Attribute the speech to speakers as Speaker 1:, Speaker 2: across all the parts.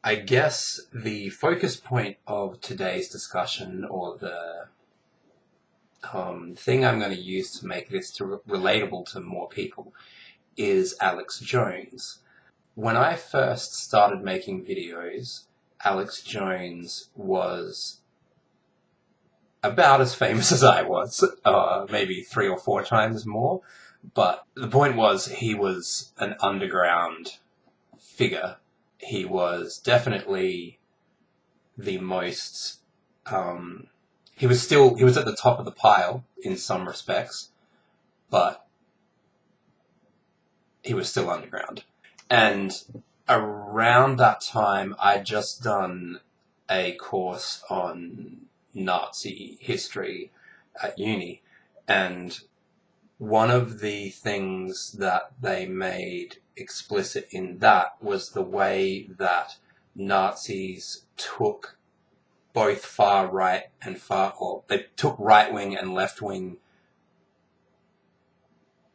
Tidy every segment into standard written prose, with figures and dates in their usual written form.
Speaker 1: I guess the focus point of today's discussion, or the thing I'm going to use to make this relatable to more people, is Alex Jones. When I first started making videos, Alex Jones was about as famous as I was, maybe 3 or 4 times more. But the point was, he was an underground figure. He was definitely the most, he was at the top of the pile in some respects, but he was still underground. And around that time, I'd just done a course on Nazi history at uni, and one of the things that they made explicit in that was the way that Nazis took both far right and they took right-wing and left-wing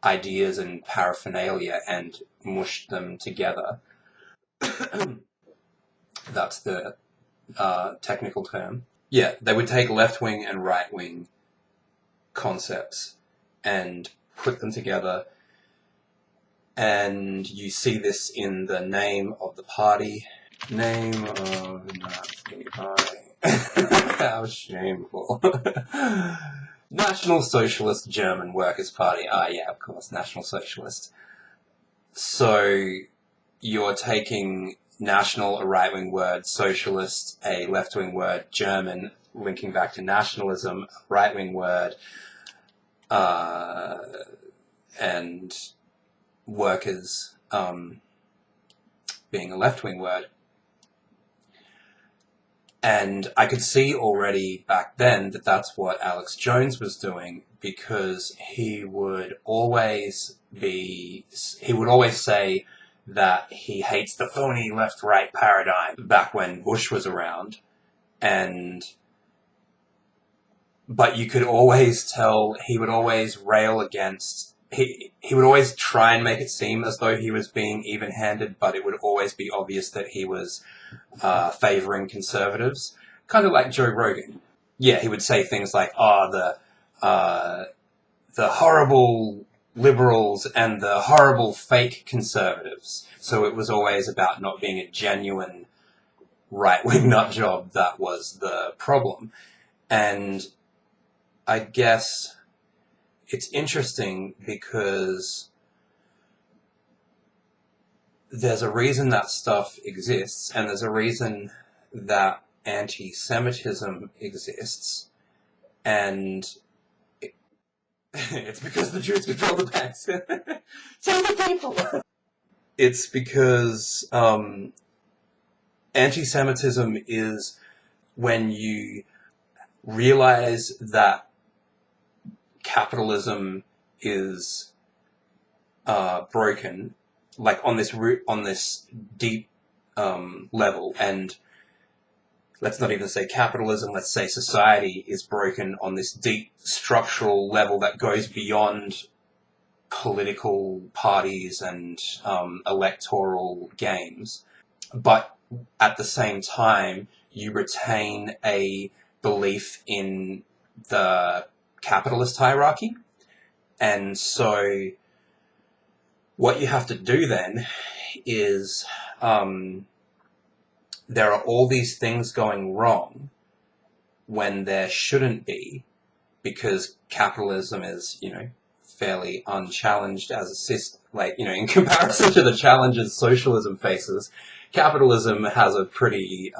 Speaker 1: ideas and paraphernalia and mushed them together. That's the technical term. Yeah, they would take left-wing and right-wing concepts and put them together, and you see this in the name of the party. Name of Nazi party. How shameful. National Socialist German Workers' Party. Ah, yeah, of course, National Socialist. So you're taking national, a right-wing word, socialist, a left-wing word, German, linking back to nationalism, a right-wing word, and workers being a left-wing word. And I could see already back then that that's what Alex Jones was doing, because he would always say that he hates the phony left-right paradigm back when Bush was around. But you could always tell he would always rail against, he would always try and make it seem as though he was being even-handed, but it would always be obvious that he was favoring conservatives, kind of like Joe Rogan. Yeah, he would say things like, the horrible liberals and the horrible fake conservatives. So it was always about not being a genuine right-wing nutjob that was the problem. And I guess it's interesting because there's a reason that stuff exists, and there's a reason that anti-Semitism exists, and it's because the Jews control the banks. So the people. It's because anti-Semitism is when you realize that capitalism is broken, like on this deep level, and let's not even say capitalism, let's say society is broken on this deep structural level that goes beyond political parties and electoral games. But at the same time, you retain a belief in the capitalist hierarchy. And so what you have to do then is there are all these things going wrong when there shouldn't be, because capitalism is, fairly unchallenged as a system. Like, in comparison to the challenges socialism faces, capitalism has a pretty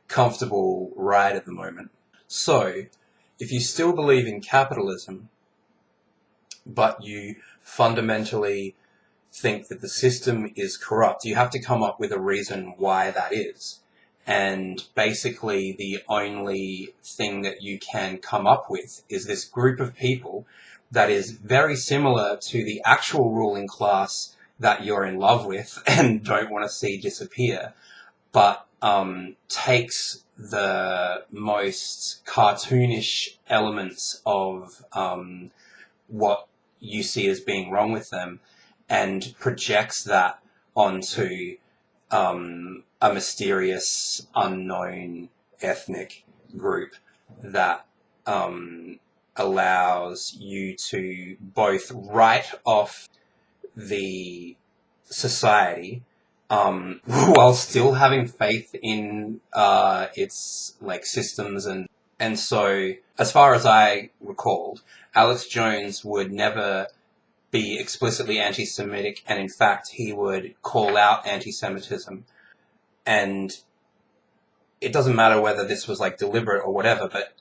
Speaker 1: comfortable ride at the moment. So, if you still believe in capitalism, but you fundamentally think that the system is corrupt, you have to come up with a reason why that is. And basically the only thing that you can come up with is this group of people that is very similar to the actual ruling class that you're in love with and don't want to see disappear, but takes the most cartoonish elements of what you see as being wrong with them and projects that onto a mysterious, unknown ethnic group that allows you to both write off the society while still having faith in its like systems and so as far as I recalled, Alex Jones would never be explicitly anti-Semitic, and in fact he would call out anti-Semitism, and it doesn't matter whether this was like deliberate or whatever, but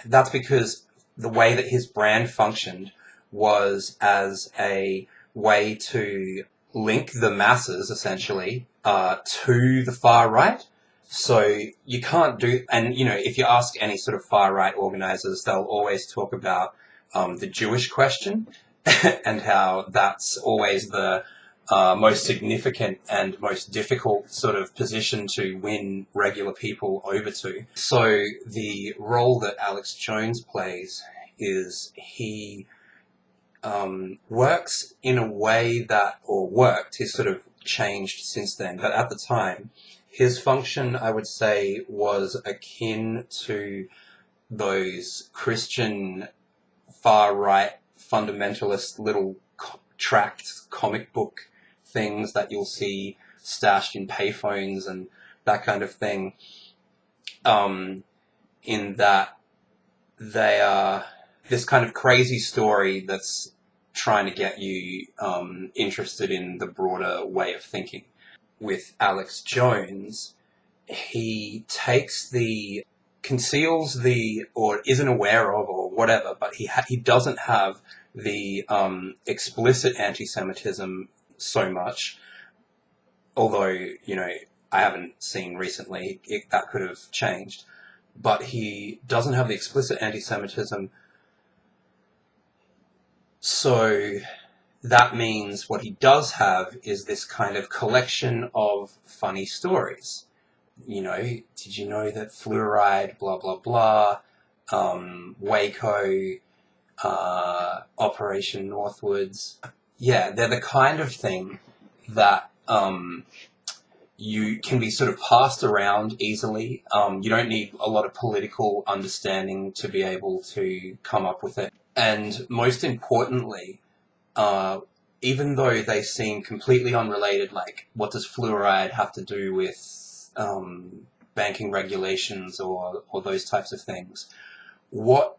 Speaker 1: that's because the way that his brand functioned was as a way to link the masses, essentially, to the far right. So you can't do, and if you ask any sort of far right organizers, they'll always talk about the Jewish question and how that's always the most significant and most difficult sort of position to win regular people over to. So the role that Alex Jones plays is he works in a way that, or worked, he's sort of changed since then, but at the time, his function, I would say, was akin to those Christian far-right fundamentalist little tract comic book things that you'll see stashed in payphones and that kind of thing, in that they are this kind of crazy story that's trying to get you interested in the broader way of thinking. With Alex Jones, he conceals or isn't aware of, or whatever, but he doesn't have the explicit anti-Semitism so much, although, I haven't seen recently, that could have changed, but he doesn't have the explicit anti-Semitism. So that means what he does have is this kind of collection of funny stories. Did you know that fluoride, blah, blah, blah, Waco, Operation Northwoods. Yeah, they're the kind of thing that you can be sort of passed around easily. You don't need a lot of political understanding to be able to come up with it. And most importantly, even though they seem completely unrelated, like what does fluoride have to do with banking regulations or those types of things, what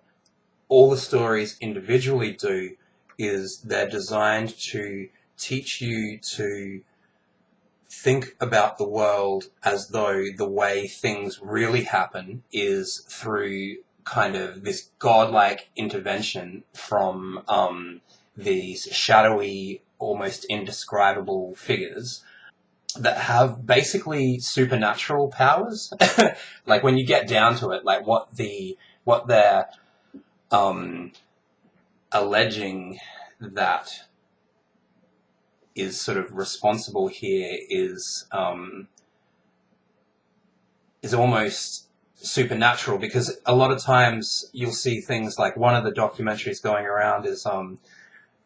Speaker 1: all the stories individually do is they're designed to teach you to think about the world as though the way things really happen is through kind of this godlike intervention from these shadowy, almost indescribable figures that have basically supernatural powers. Like when you get down to it, like what they're alleging that is sort of responsible here is almost supernatural, because a lot of times you'll see things like, one of the documentaries going around is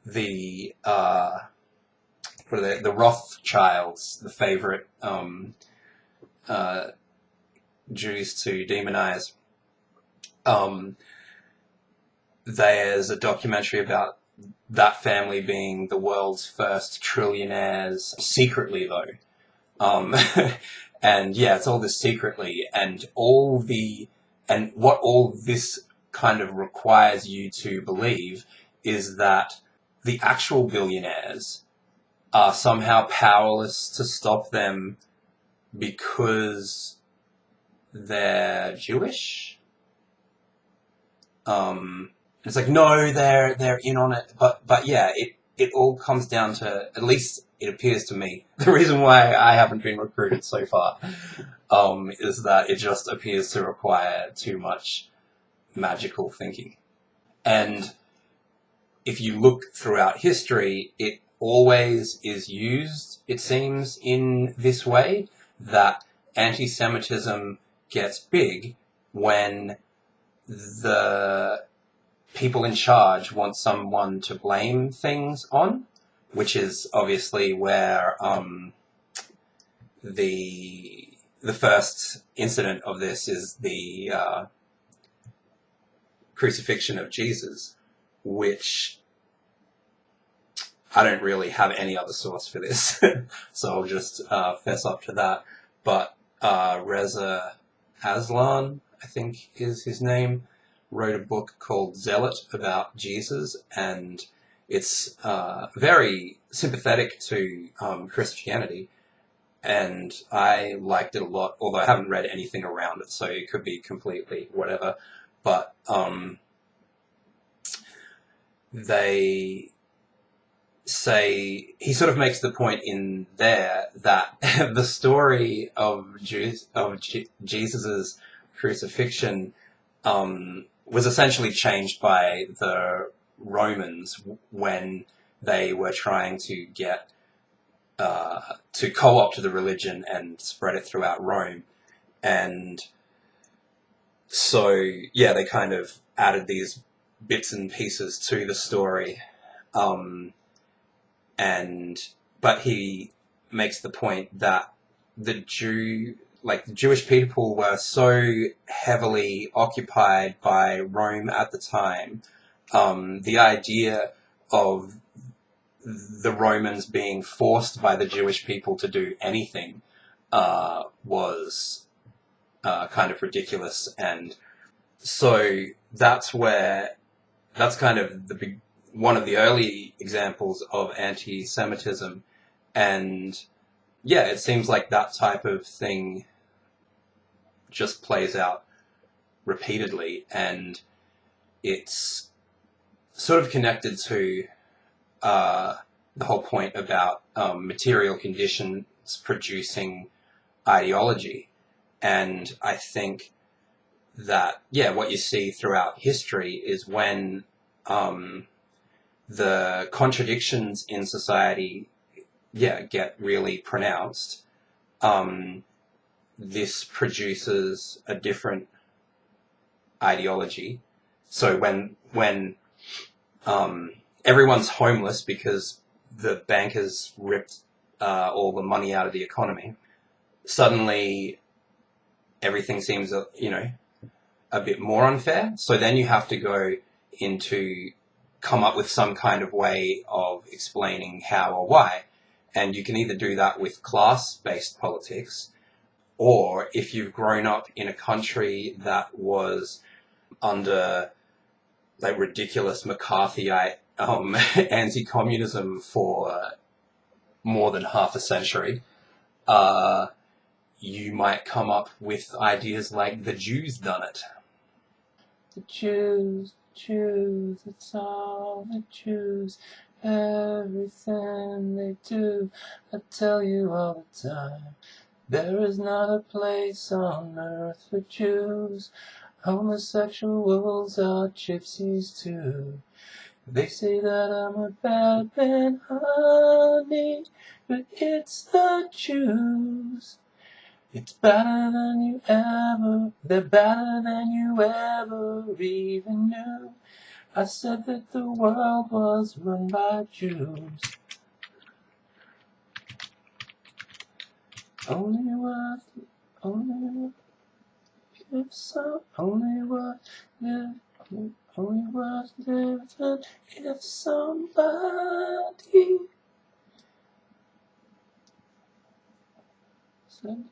Speaker 1: the Rothschilds, the favorite Jews to demonize. There's a documentary about that family being the world's first trillionaires, secretly though. And yeah, it's all this secretly, and what all this kind of requires you to believe is that the actual billionaires are somehow powerless to stop them because they're Jewish. It's like, no, they're in on it, but yeah, it all comes down to, at least it appears to me, the reason why I haven't been recruited so far, is that it just appears to require too much magical thinking. And if you look throughout history, it always is used, it seems, in this way, that anti-Semitism gets big when the people in charge want someone to blame things on, which is obviously where the first incident of this is the crucifixion of Jesus, which I don't really have any other source for this, so I'll just fess up to that. But Reza Aslan, I think is his name, wrote a book called Zealot about Jesus, and it's very sympathetic to Christianity, and I liked it a lot, although I haven't read anything around it, so it could be completely whatever. But they say, he sort of makes the point in there that the story of Jesus's crucifixion was essentially changed by the Romans when they were trying to get to co-opt the religion and spread it throughout Rome. And so, yeah, they kind of added these bits and pieces to the story. But he makes the point that the Jewish people were so heavily occupied by Rome at the time. The idea of the Romans being forced by the Jewish people to do anything was kind of ridiculous, and so that's kind of one of the early examples of anti-Semitism, and yeah, it seems like that type of thing just plays out repeatedly, and it's sort of connected to the whole point about material conditions producing ideology. And I think that, yeah, what you see throughout history is when the contradictions in society, get really pronounced, this produces a different ideology. So when everyone's homeless because the bankers ripped all the money out of the economy, suddenly everything seems, a bit more unfair. So then you have to go into come up with some kind of way of explaining how or why. And you can either do that with class-based politics, or if you've grown up in a country that was under like ridiculous McCarthyite anti-communism for more than half a century, you might come up with ideas like the Jooz Dunnit. The Jews, it's all the Jews, everything they do, I tell you all the time, there is not a place on earth for Jews, homosexuals are gypsies too. They say that I'm a bad man, honey, but it's the Jews. It's better than you ever, they're better than you ever even knew. I said that the world was run by Jews. Only what if so, only what different if somebody said